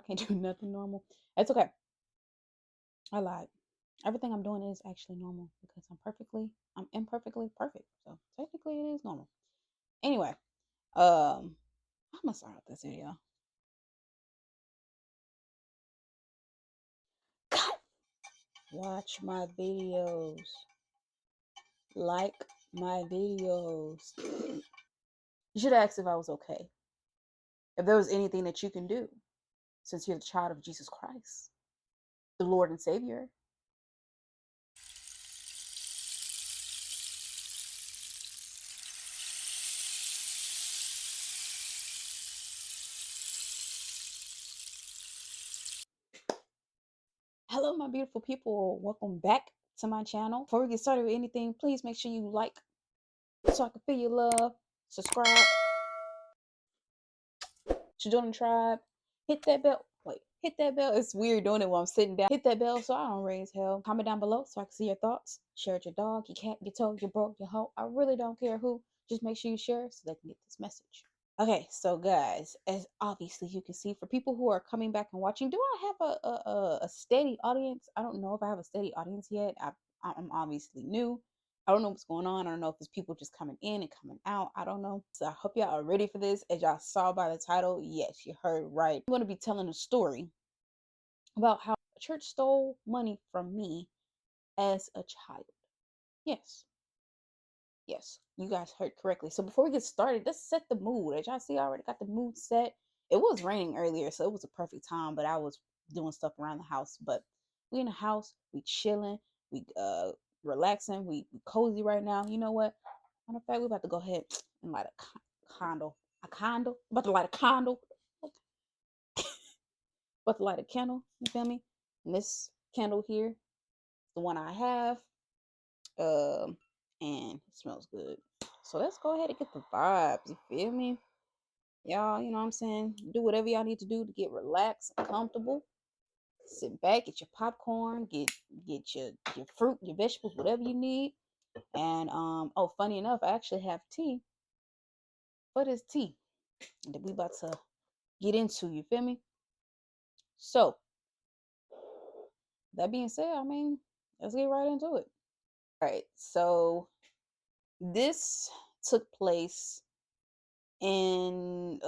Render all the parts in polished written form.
can't do nothing normal. It's okay. I lied. Everything I'm doing is actually normal because I'm imperfectly perfect. So technically it is normal. Anyway, I'm gonna start out this video. Cut. Watch my videos. Like my videos. You should ask if I was okay. If there was anything that you can do, since you're the child of Jesus Christ, the Lord and Savior. Hello, my beautiful people. Welcome back to my channel. Before we get started with anything, please make sure you like so I can feel your love. Subscribe to join the tribe. Hit that bell. Wait, hit that bell. It's weird doing it while I'm sitting down. Hit that bell so I don't raise hell. Comment down below so I can see your thoughts. Share it with your dog, your cat, your toe, your bro, your hoe. I really don't care who. Just make sure you share so they can get this message. Okay, so guys, as obviously you can see, for people who are coming back and watching, do I have a steady audience? I don't know if I have a steady audience yet. I'm obviously new. I don't know what's going on. I don't know if it's people just coming in and coming out. I don't know. So I hope y'all are ready for this. As y'all saw by the title, yes, you heard right. I'm going to be telling a story about how a church stole money from me as a child. Yes. Yes, you guys heard correctly. So before we get started, let's set the mood. As y'all see, I already got the mood set. It was raining earlier, so it was a perfect time, but I was doing stuff around the house. But we in the house, we chilling, we relaxing, we cozy right now. You know what? Matter of fact, we about to go ahead and light a candle. A candle? About to light a candle. About to light a candle. You feel me? And this candle here, the one I have. And it smells good. So let's go ahead and get the vibes. You feel me? Y'all, you know what I'm saying? Do whatever y'all need to do to get relaxed and comfortable. Sit back, get your popcorn, get your fruit, your vegetables, whatever you need. And oh, funny enough, I actually have tea for this tea that we about to get into. You feel me? So that being said, I mean, let's get right into it. All right. So this took place in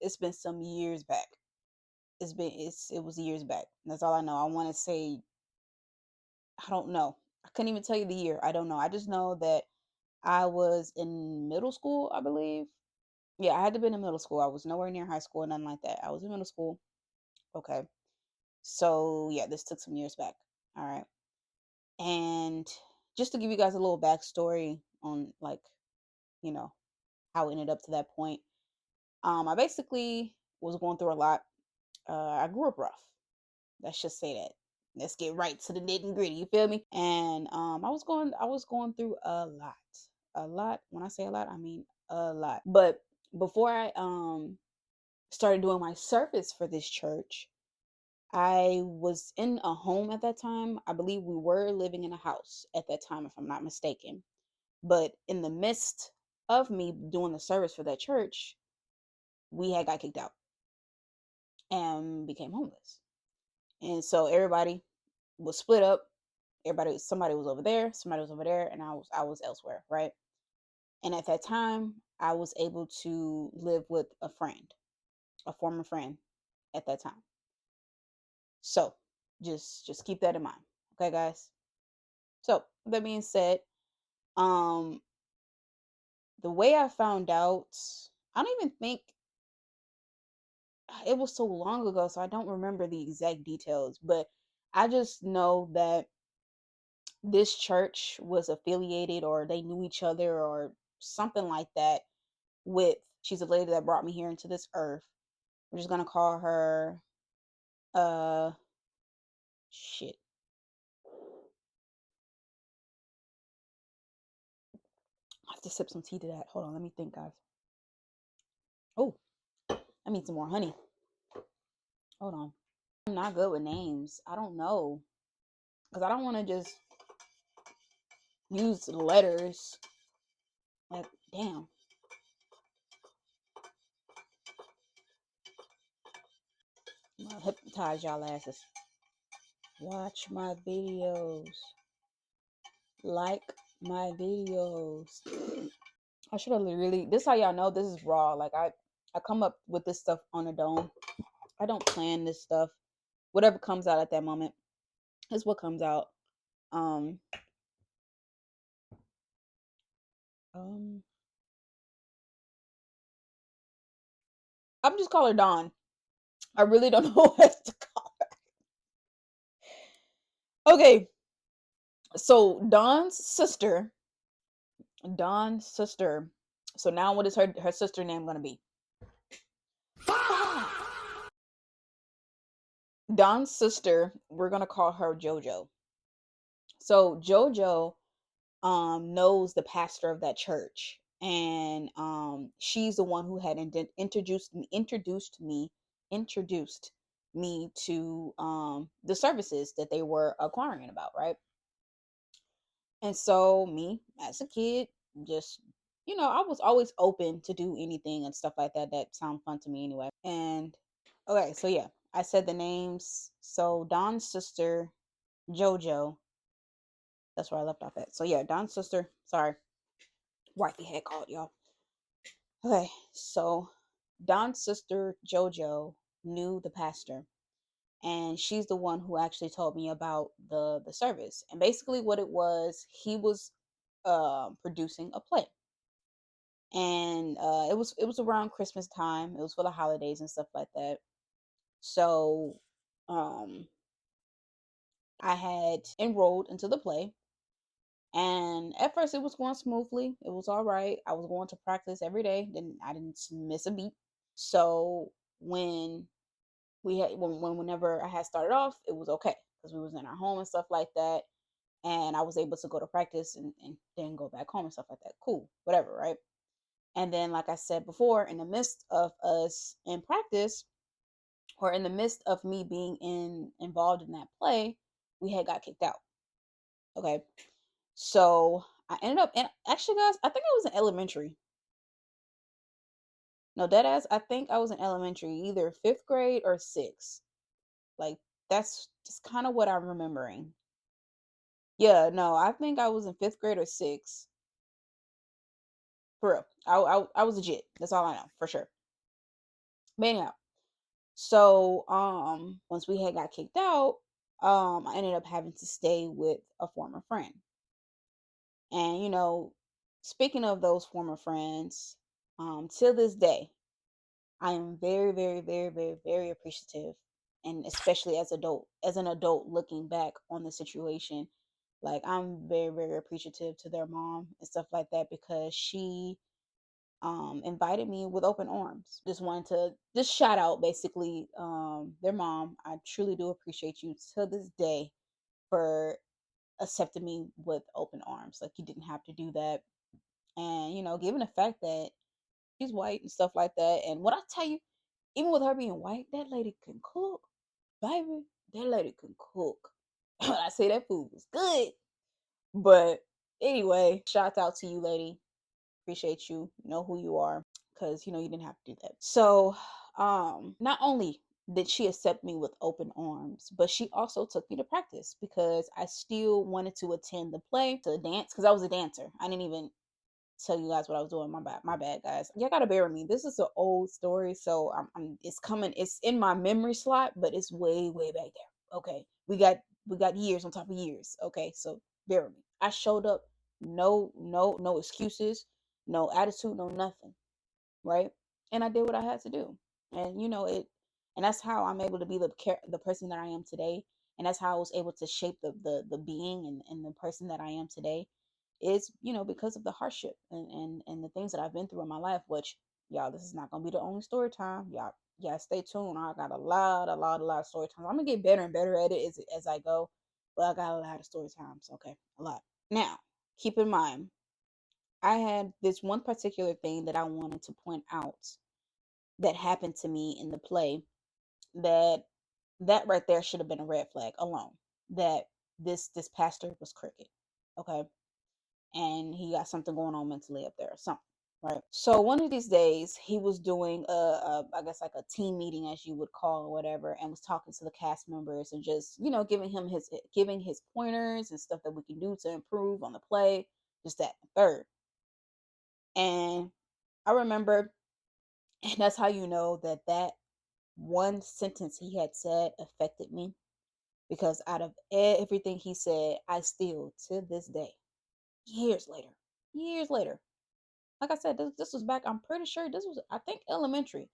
it's been some years back. It was years back. That's all I know. I want to say, I don't know. I couldn't even tell you the year. I don't know. I just know that I was in middle school, I believe. Yeah, I had to be in middle school. I was nowhere near high school, nothing like that. I was in middle school. Okay. So yeah, this took some years back. All right. And just to give you guys a little backstory on, like, you know, how it ended up to that point. I basically was going through a lot. I grew up rough. Let's just say that. Let's get right to the nitty gritty. You feel me? And I was going through a lot, a lot. When I say a lot, I mean a lot. But before I started doing my service for this church, I was in a home at that time. I believe we were living in a house at that time, if I'm not mistaken. But in the midst of me doing the service for that church, we had got kicked out and became homeless. And so everybody was split up. Somebody was over there, somebody was over there, and I was elsewhere, right? And at that time, I was able to live with a friend, a former friend at that time. So just keep that in mind. Okay, guys. So that being said, um the way I found out, I don't even think, it was so long ago, so I don't remember the exact details, but I just know that this church was affiliated, or they knew each other or something like that, with, she's a lady that brought me here into this earth. We're just gonna call her uh shit. I have to sip some tea to that. Hold on, let me think, guys. Oh, I need some more honey. Hold on. I'm not good with names. I don't know. Because I don't want to just use letters. Like, damn. Hypnotize y'all asses. Watch my videos. Like my videos. I should have really. This how y'all know this is raw. Like I come up with this stuff on a dome. I don't plan this stuff. Whatever comes out at that moment is what comes out. Um, um, I'm just call her Dawn. I really don't know what else to call her. Okay, so Dawn's sister. So now, what is her sister name gonna be? Dawn's sister. We're gonna call her JoJo. So JoJo knows the pastor of that church, and she's the one who had introduced me to the services that they were acquiring about, right? And so me as a kid, just I was always open to do anything and stuff like that that sound fun to me anyway. And okay, so yeah, I said the names. So Don's sister, JoJo. That's where I left off at. So yeah, Don's sister. Sorry, wifey had called y'all. Okay, so Don's sister JoJo knew the pastor, and she's the one who actually told me about the service. And basically, what it was, he was producing a play, and it was around Christmas time. It was for the holidays and stuff like that. So, um, I had enrolled into the play, and at first it was going smoothly. It was all right. I was going to practice every day. I didn't miss a beat. So when whenever I had started off, it was okay because we was in our home and stuff like that, and I was able to go to practice and then go back home and stuff like that. Cool, whatever, right? And then, like I said before, in the midst of us in practice, or in the midst of me being involved in that play, we had got kicked out. Okay, so I ended up, and actually, guys, I think I was in elementary. No, dead ass. I think I was in elementary, either fifth grade or sixth. Like that's just kind of what I'm remembering. Yeah, no, I think I was in fifth grade or sixth. For real, I was legit. That's all I know for sure. But anyhow, so once we had got kicked out, I ended up having to stay with a former friend. And speaking of those former friends, till this day, I am very, very, very, very, very appreciative, and especially as an adult looking back on the situation, like I'm very, very appreciative to their mom and stuff like that because she invited me with open arms. Just wanted to just shout out basically their mom. I truly do appreciate you to this day for accepting me with open arms. Like you didn't have to do that, and given the fact that she's white and stuff like that, and what I tell you, even with her being white, that lady can cook, baby. That lady can cook. I say that food was good. But anyway, shout out to you, lady. Appreciate you. You know who you are. Because you didn't have to do that. So, not only did she accept me with open arms, but she also took me to practice because I still wanted to attend the play, to dance, because I was a dancer. I didn't even tell you guys what I was doing. My bad, guys. Y'all gotta bear with me. This is an old story, so it's coming. It's in my memory slot, but it's way, way back there. Okay, we got years on top of years. Okay, so bear with me. I showed up, no excuses, no attitude, no nothing, right? And I did what I had to do, and and that's how I'm able to be the person that I am today, and that's how I was able to shape the being and the person that I am today is because of the hardship and the things that I've been through in my life, which y'all, this is not gonna be the only story time. Y'all stay tuned. I got a lot of story times. I'm gonna get better and better at it as I go, but I got a lot of story times. Okay, a lot. Now, keep in mind, I had this one particular thing that I wanted to point out that happened to me in the play, that right there should have been a red flag alone, that this pastor was crooked. Okay, and he got something going on mentally up there or something. right? So one of these days, he was doing I guess like a team meeting, as you would call or whatever, and was talking to the cast members and just giving his pointers and stuff that we can do to improve on the play, just that and third. And I remember, and that's how you know that that one sentence he had said affected me, because out of everything he said, I still to this day, years later, years later, like I said, this was back. I'm pretty sure this was, I think, elementary.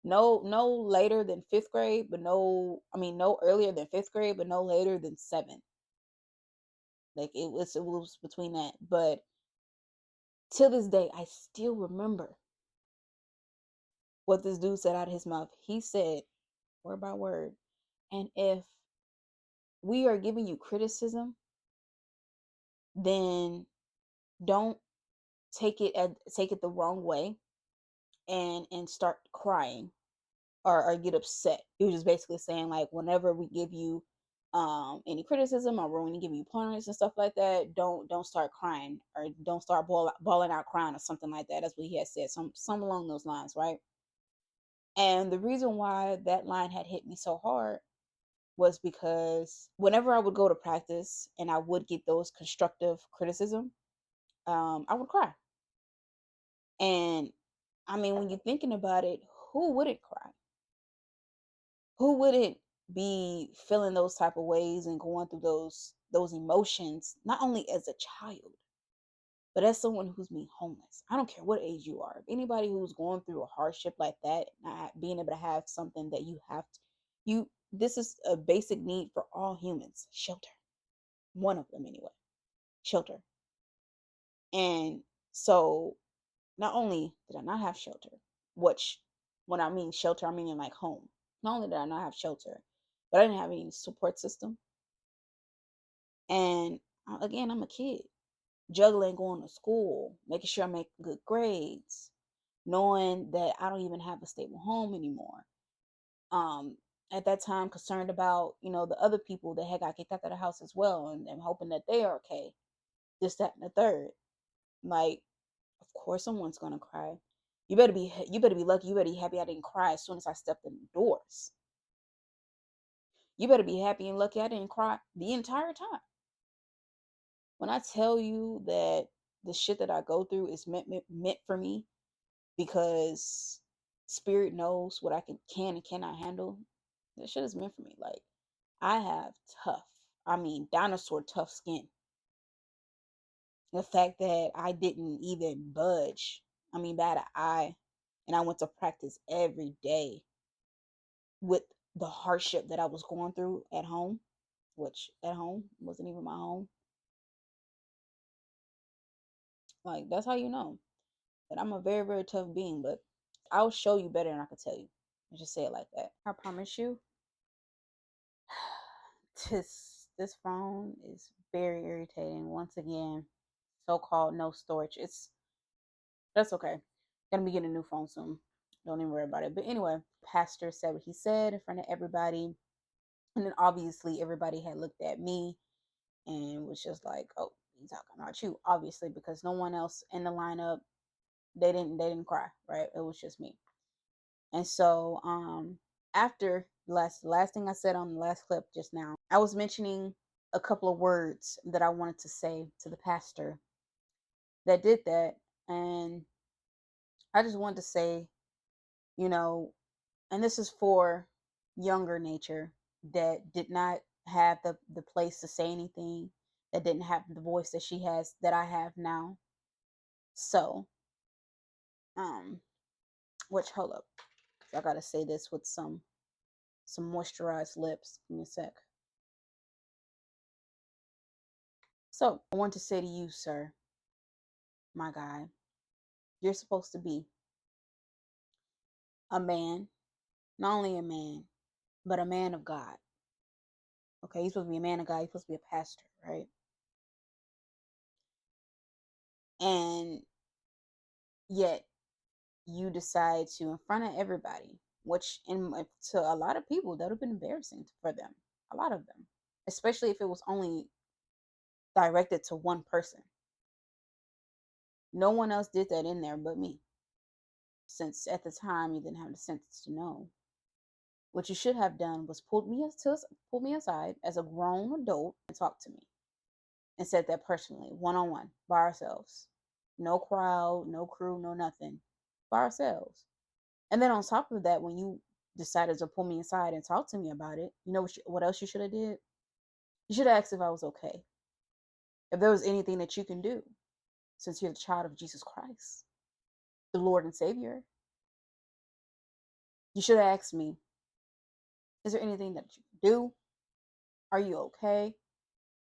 No later than fifth grade, but no earlier than fifth grade, but no later than seventh. Like it was between that. But to this day, I still remember what this dude said out of his mouth. He said, word by word, and if we are giving you criticism, then don't take it the wrong way and start crying or get upset. He was just basically saying, like, whenever we give you any criticism, or when we give you pointers and stuff like that, don't start crying, or don't start bawling out crying or something like that. That's what he had said, some along those lines, right? And the reason why that line had hit me so hard was because whenever I would go to practice and I would get those constructive criticism, I would cry. And I mean, when you're thinking about it, who wouldn't cry? Who wouldn't be feeling those type of ways and going through those emotions, not only as a child, but as someone who's been homeless? I don't care what age you are. If anybody who's going through a hardship like that, not being able to have something that you have to, you this is a basic need for all humans: shelter. One of them anyway, shelter. And so not only did I not have shelter, which when I mean shelter, I mean like home. Not only did I not have shelter, but I didn't have any support system. And again, I'm a kid, juggling going to school, making sure I make good grades, knowing that I don't even have a stable home anymore. Um, at that time, concerned about, the other people that had got kicked out of the house as well, and hoping that they are okay. This, that, and the third. Like, of course, someone's gonna cry. You better be lucky. You better be happy I didn't cry as soon as I stepped in the doors. You better be happy and lucky I didn't cry the entire time. When I tell you that the shit that I go through is meant for me, because spirit knows what I can and cannot handle. That shit is meant for me. Like, I have tough, I mean dinosaur tough skin. The fact that I didn't even budge, I mean bat an eye, and I went to practice every day with the hardship that I was going through at home, which at home wasn't even my home. Like, that's how you know that I'm a very, very tough being. But I'll show you better than I could tell you. I just say it like that. I promise you, this phone is very irritating. Once again, so-called no storage. That's okay. Gonna be getting a new phone soon. Don't even worry about it. But anyway, pastor said what he said in front of everybody. And then obviously everybody had looked at me and was just like, oh, he's talking about you, obviously, because no one else in the lineup, they didn't cry, right? It was just me. And so after last thing I said on the last clip just now, I was mentioning a couple of words that I wanted to say to the pastor that did that. And I just wanted to say, you know, and this is for younger nature that did not have the place to say anything, that didn't have the voice that she has, that I have now. So which, hold up, I gotta say this with some moisturized lips. Give me a sec. So I want to say to you, sir, my guy, you're supposed to be a man, not only a man, but a man of God. Okay, you're supposed to be a man of God. You're supposed to be a pastor, right? And yet you decide to, in front of everybody, which to a lot of people that would have been embarrassing for them, a lot of them, especially if it was only directed to one person. No one else did that in there but me. Since at the time you didn't have the sense to know. What you should have done was pulled me aside as a grown adult and talked to me and said that personally, one on one, by ourselves. No crowd, no crew, no nothing. By ourselves. And then on top of that, when you decided to pull me aside and talk to me about it, you know what else you should have did? You should have asked if I was okay. If there was anything that you can do, since you're the child of Jesus Christ, the Lord and Savior. You should have asked me, is there anything that you can do? Are you okay?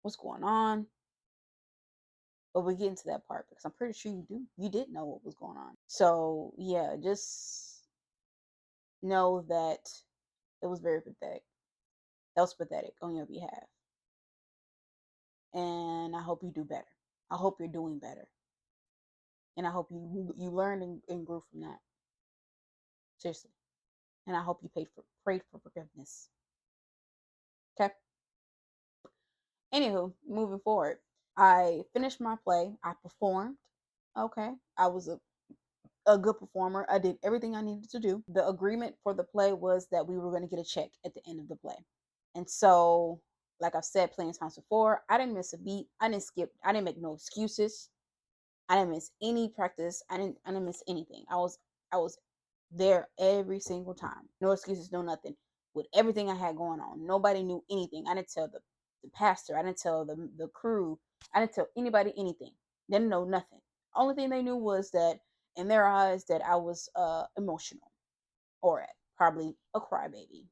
What's going on? But we get into that part because I'm pretty sure you did know what was going on. So yeah, just know that it was very pathetic. That was pathetic on your behalf. And I hope you do better. I hope you're doing better. And I hope you learned and grew from that. Seriously. And I hope you prayed for forgiveness. Okay? Anywho, moving forward. I finished my play. I performed. Okay. I was a good performer. I did everything I needed to do. The agreement for the play was that we were going to get a check at the end of the play. And so, like I've said plenty of times before, I didn't miss a beat. I didn't skip. I didn't make no excuses. I didn't miss any practice. I didn't miss anything. I was there every single time. No excuses, no nothing. With everything I had going on. Nobody knew anything. I didn't tell the pastor. I didn't tell the crew. I didn't tell anybody anything. They didn't know nothing. Only thing they knew was that in their eyes that I was emotional or probably a crybaby.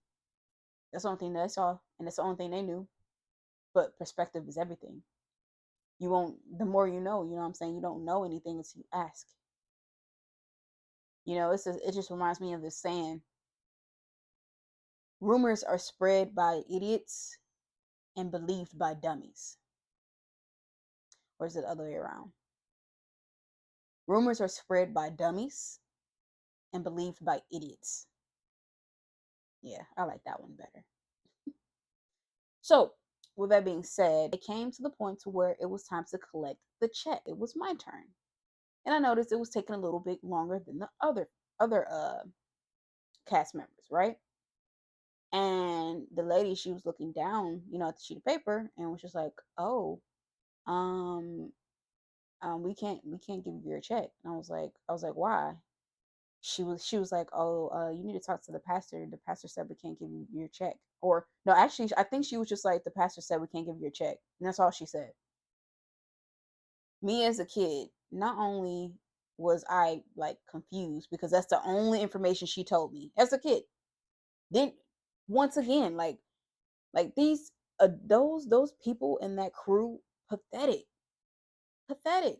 That's the only thing they saw, and that's the only thing they knew. But perspective is everything. You won't. The more you know what I'm saying. You don't know anything until you ask. It just reminds me of this saying: rumors are spread by idiots and believed by dummies. Or is it the other way around? Rumors are spread by dummies and believed by idiots. Yeah, I like that one better. So, with that being said, it came to the point to where it was time to collect the check. It was my turn. And I noticed it was taking a little bit longer than the other cast members, right? And the lady, she was looking down, at the sheet of paper and was just like, "Oh, um, we can't give you your check." And I was like, "Why?" She was like, "Oh, you need to talk to the pastor. The pastor said we can't give you your check." Or no, actually, I think she was just like, "The pastor said we can't give you your check," and that's all she said. Me as a kid, not only was I like confused because that's the only information she told me as a kid. Then once again, like these those people in that crew, pathetic, pathetic,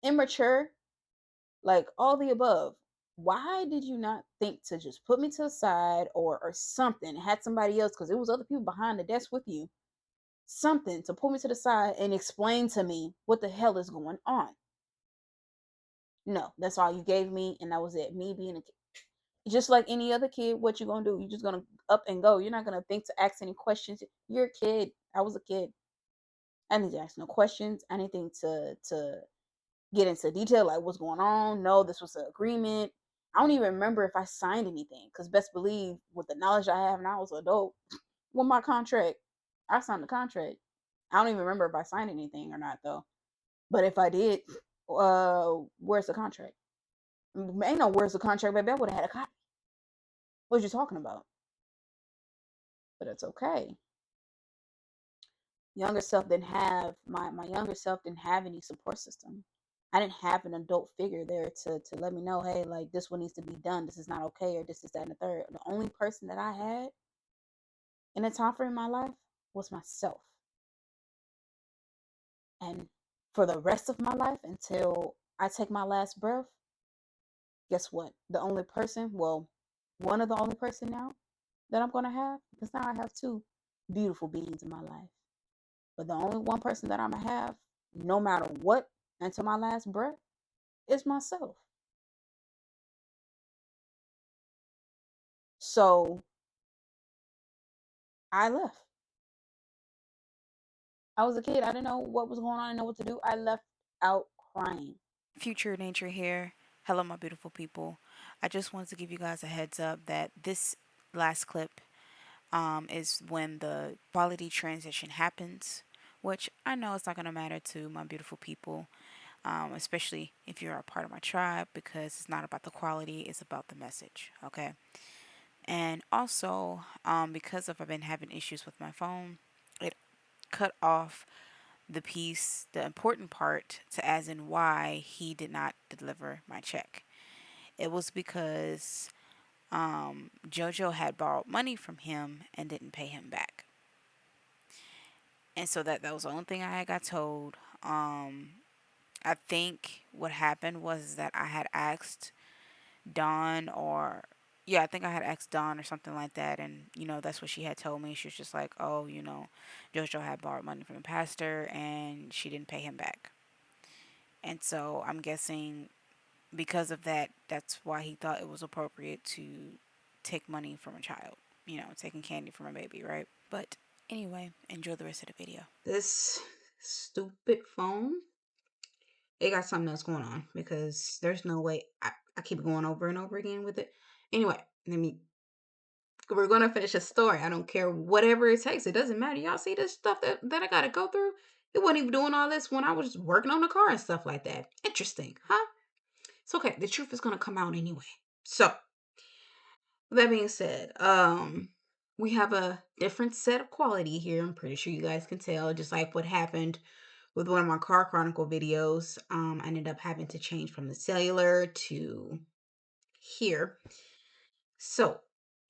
immature, like all the above. Why did you not think to just put me to the side or something? Had somebody else, because it was other people behind the desk with you, something to pull me to the side and explain to me what the hell is going on. No, that's all you gave me, and that was it. Me being a kid, just like any other kid, what you gonna do? You're just gonna up and go. You're not gonna think to ask any questions. You're a kid. I was a kid. I didn't ask no questions. Anything to get into detail, like what's going on. No, this was an agreement. I don't even remember if I signed anything, because best believe with the knowledge I have now as an adult, with my contract, I signed the contract. I don't even remember if I signed anything or not though. But if I did, where's the contract? Ain't no where's the contract, baby. I would have had a copy. What you talking about? But it's okay. Younger self didn't have my younger self didn't have any support system. I didn't have an adult figure there to let me know, hey, like this one needs to be done. This is not okay, or this is that and the third. The only person that I had in a time frame in my life was myself. And for the rest of my life, until I take my last breath, guess what? The only person, well, one of the only person now that I'm gonna have, because now I have two beautiful beings in my life. But the only one person that I'm gonna have, no matter what, until my last breath, is myself. So I left. I was a kid. I didn't know what was going on. I didn't know what to do. I left out crying. Future Nature here. Hello, my beautiful people. I just wanted to give you guys a heads up that this last clip is when the quality transition happens, which I know it's not going to matter to my beautiful people, especially if you're a part of my tribe, because it's not about the quality, it's about the message, okay? And also, because of I've been having issues with my phone, it cut off the piece, the important part, to as in why he did not deliver my check. It was because JoJo had borrowed money from him and didn't pay him back, and so that was the only thing I got told. I think what happened was that I had asked Dawn, or yeah, I think I had asked Dawn or something like that, and that's what she had told me. She was just like, "Oh, JoJo had borrowed money from the pastor and she didn't pay him back." And so I'm guessing because of that, that's why he thought it was appropriate to take money from a child, taking candy from a baby, right? But anyway, enjoy the rest of the video. This stupid phone, it got something else going on because there's no way I keep going over and over again with it. Anyway, we're gonna finish a story. I don't care whatever it takes. It doesn't matter. Y'all see this stuff that I gotta go through? It wasn't even doing all this when I was working on the car and stuff like that. Interesting, huh? It's okay. The truth is gonna come out anyway. So, with that being said, we have a different set of quality here. I'm pretty sure you guys can tell, just like what happened with one of my car chronicle videos. I ended up having to change from the cellular to here. So,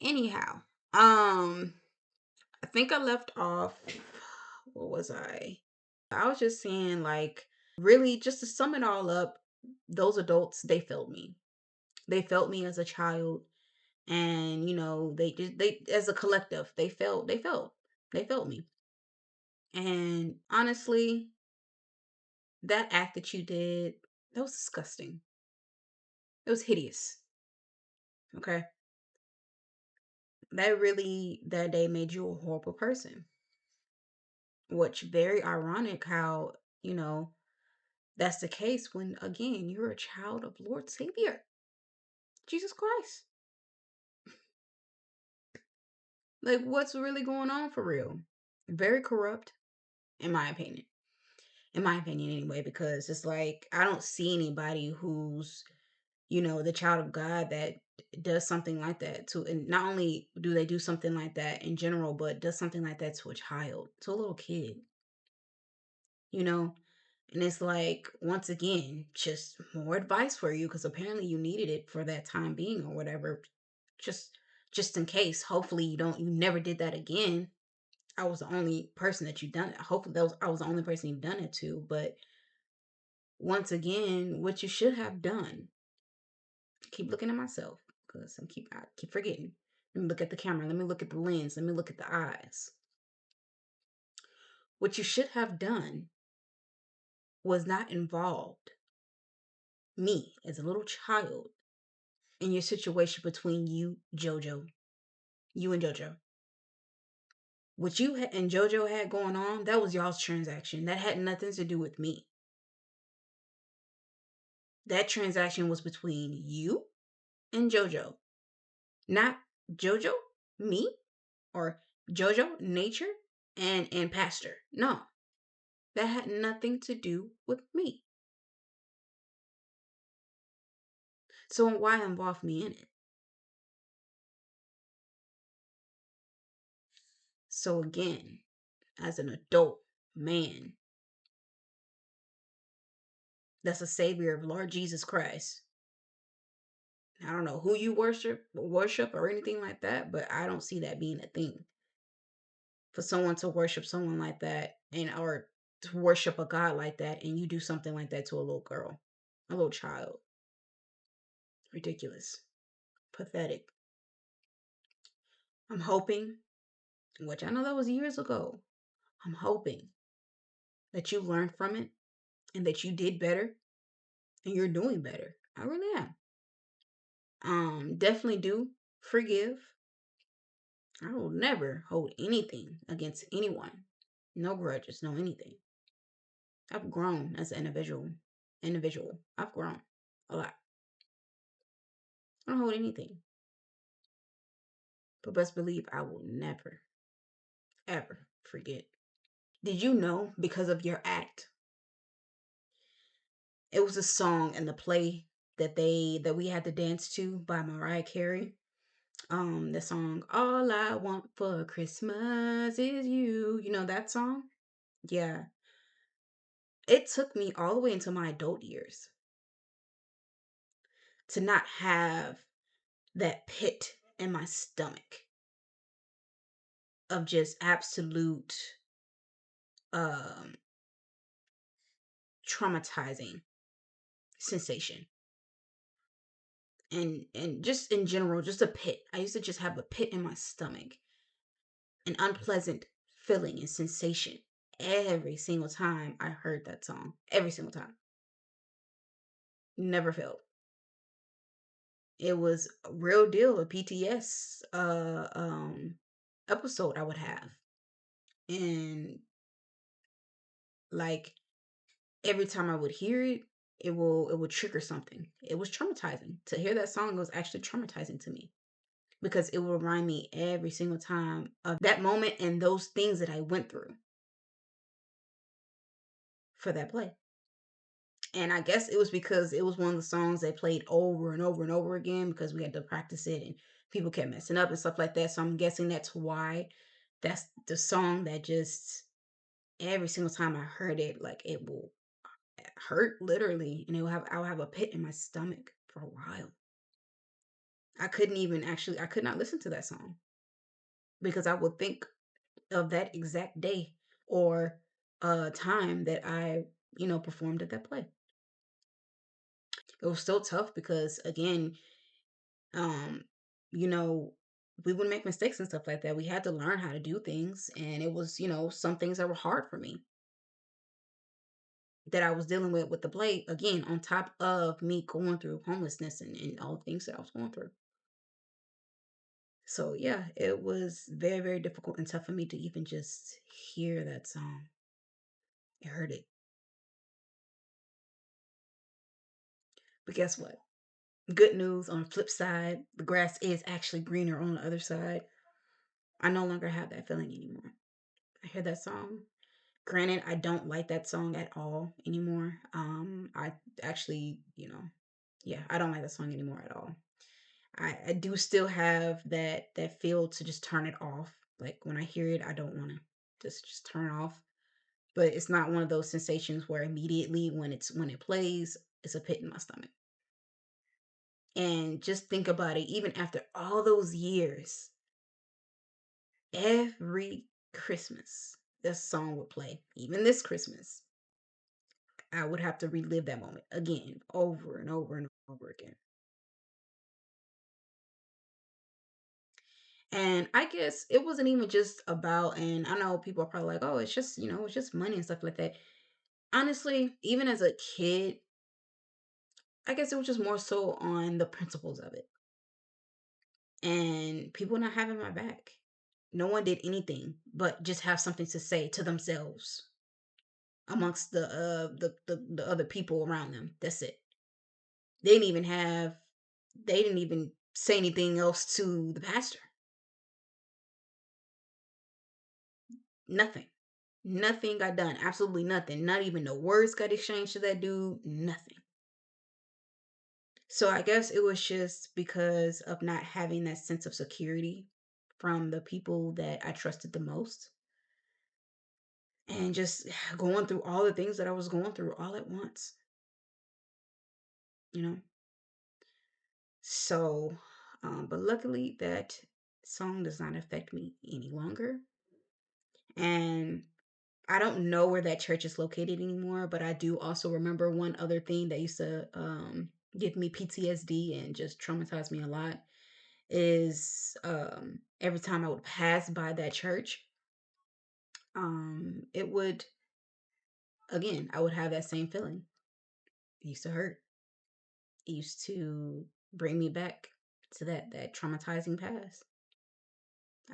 anyhow, I think I left off. What was I? I was just saying, like, really, just to sum it all up, those adults, they felt me. They felt me as a child, and they as a collective, they felt me. And honestly, that act that you did, that was disgusting. It was hideous. Okay, that really that day made you a horrible person. Which very ironic how you know that's the case when again you're a child of Lord Savior Jesus Christ. Like, what's really going on for real? Very corrupt, in my opinion. In my opinion, anyway, because it's like I don't see anybody who's, the child of God that does something like that to, and not only do they do something like that in general, but does something like that to a child, to a little kid, you know? And it's like, once again, just more advice for you because apparently you needed it for that time being or whatever. Just just in case. Hopefully you never did that again. I was the only person that you've done it. Hopefully I was the only person you've done it to. But once again, what you should have done, keep looking at myself because I keep forgetting. Let me look at the camera. Let me look at the lens. Let me look at the eyes. What you should have done was not involved me as a little child in your situation between you and JoJo. What and JoJo had going on, that was y'all's transaction. That had nothing to do with me. That transaction was between you and JoJo, not JoJo, me, or JoJo, nature, and Pastor. No, that had nothing to do with me. So why involve me in it? So again, as an adult man, that's a savior of Lord Jesus Christ. I don't know who you worship or anything like that, but I don't see that being a thing for someone to worship someone like that and or to worship a God like that and you do something like that to a little girl, a little child. Ridiculous. Pathetic. I'm hoping, which I know that was years ago, I'm hoping that you learned from it and that you did better and you're doing better. I really am. Definitely do forgive. I will never hold anything against anyone. No grudges, no anything. I've grown as an individual. Individual. I've grown a lot. I don't hold anything. But best believe I will never, ever forget. Did you know because of your act, it was a song in the play that we had to dance to by Mariah Carey. The song All I Want for Christmas Is You. You know that song? Yeah. It took me all the way into my adult years to not have that pit in my stomach of just absolute um traumatizing sensation. And just in general, just a pit. I used to just have a pit in my stomach, an unpleasant feeling and sensation every single time I heard that song. Every single time. Never failed. It was a real deal, a PTS episode I would have. And like every time I would hear it, it would trigger something. It was traumatizing. To hear that song was actually traumatizing to me because it will remind me every single time of that moment and those things that I went through for that play. And I guess it was because it was one of the songs they played over and over and over again because we had to practice it and people kept messing up and stuff like that. So I'm guessing that's why that's the song that just every single time I heard it, like it will hurt literally and I'll have a pit in my stomach for a while. I could not listen to that song because I would think of that exact day or time that I performed at that play. It was still tough because again, um, you know, we would make mistakes and stuff like that. We had to learn how to do things, and it was some things that were hard for me that I was dealing with the play again, on top of me going through homelessness and all the things that I was going through. So yeah, it was very, very difficult and tough for me to even just hear that song. I heard it. But guess what? Good news on the flip side, the grass is actually greener on the other side. I no longer have that feeling anymore. I hear that song. Granted, I don't like that song at all anymore. I actually, yeah, I don't like that song anymore at all. I do still have that feel to just turn it off. Like when I hear it, I don't want to just turn off. But it's not one of those sensations where immediately when it plays, it's a pit in my stomach. And just think about it, even after all those years, every Christmas, this song would play. Even this Christmas, I would have to relive that moment again, over and over and over again. And I guess it wasn't even just about, and I know people are probably like, oh, it's just money and stuff like that. Honestly, even as a kid, I guess it was just more so on the principles of it and people not having my back. No one did anything but just have something to say to themselves amongst the other people around them. That's it. They didn't even have they didn't even say anything else to the pastor. Nothing. Nothing got done. Absolutely nothing. Not even the words got exchanged to that dude. Nothing. So I guess it was just because of not having that sense of security from the people that I trusted the most. And just going through all the things that I was going through all at once, you know? So, but luckily that song does not affect me any longer. And I don't know where that church is located anymore, but I do also remember one other thing that used to give me PTSD and just traumatize me a lot is every time I would pass by that church, it would again, I would have that same feeling. It used to hurt. It used to bring me back to that traumatizing past.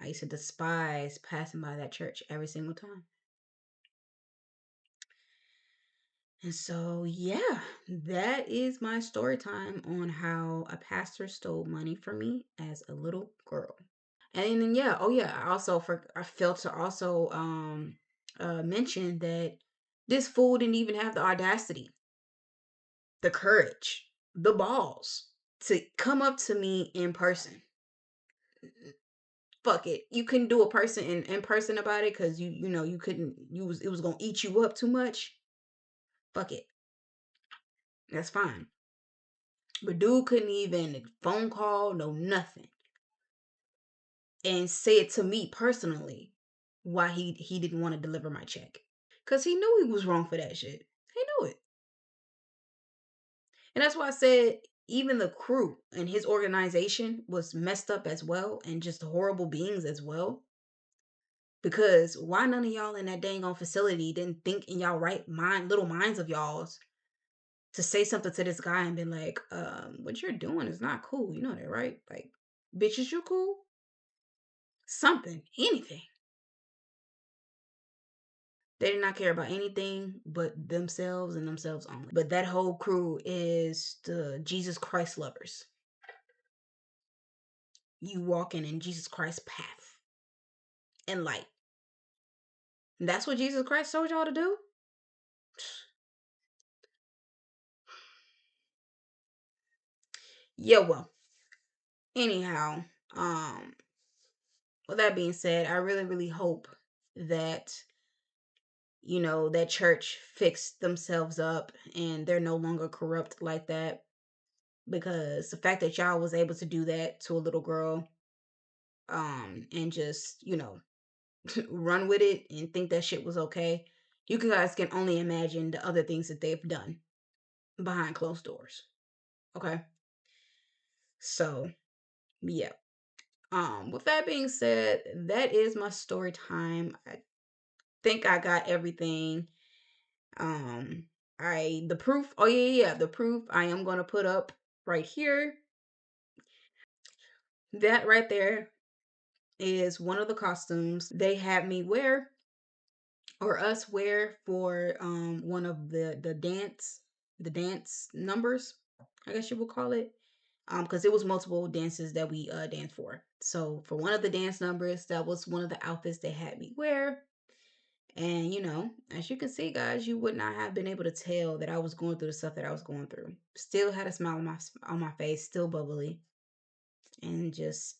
I used to despise passing by that church every single time. And so, yeah, that is my story time on how a pastor stole money from me as a little girl. And then yeah, oh yeah, I failed to also mention that this fool didn't even have the audacity, the courage, the balls to come up to me in person. Fuck it. You couldn't do a person in person about it because you couldn't it was gonna eat you up too much. Fuck it. That's fine. But dude couldn't even phone call, no nothing. And say it to me personally why he didn't want to deliver my check. Cause he knew he was wrong for that shit. He knew it. And that's why I said even the crew and his organization was messed up as well and just horrible beings as well. Because why none of y'all in that dang on facility didn't think in y'all right mind little minds of y'all's to say something to this guy and be like, what you're doing is not cool. You know that, right? Like, bitches, you cool? Something, anything. They did not care about anything but themselves and themselves only. But that whole crew is the Jesus Christ lovers. You walking in Jesus Christ's path and light. And that's what Jesus Christ told y'all to do? Yeah, well, anyhow, um, with that being said, I really, really hope that, that church fixed themselves up and they're no longer corrupt like that. Because the fact that y'all was able to do that to a little girl, and just, run with it and think that shit was okay. You guys can only imagine the other things that they've done behind closed doors. Okay. So, yeah. With that being said, that is my story time. I think I got everything. Um, the proof. Oh yeah, the proof I am gonna put up right here. That right there is one of the costumes they had me wear or us wear for one of the dance numbers, I guess you would call it. Because it was multiple dances that we danced for. So for one of the dance numbers, that was one of the outfits they had me wear. And as you can see, guys, you would not have been able to tell that I was going through the stuff that I was going through. Still had a smile on my face, still bubbly, and just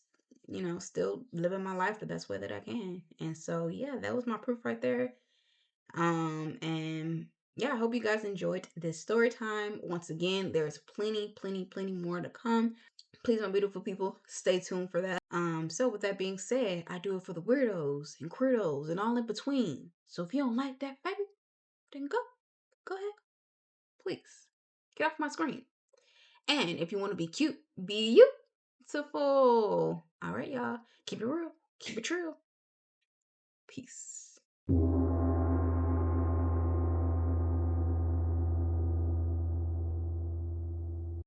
still living my life the best way that I can. And so yeah, that was my proof right there. And yeah, I hope you guys enjoyed this story time. Once again, there's plenty, plenty, plenty more to come. Please, my beautiful people, stay tuned for that. So with that being said, I do it for the weirdos and queerdos and all in between. So if you don't like that, baby, then go ahead, please get off my screen. And if you want to be cute, be beautiful. All right, y'all, keep it real, keep it true. Peace.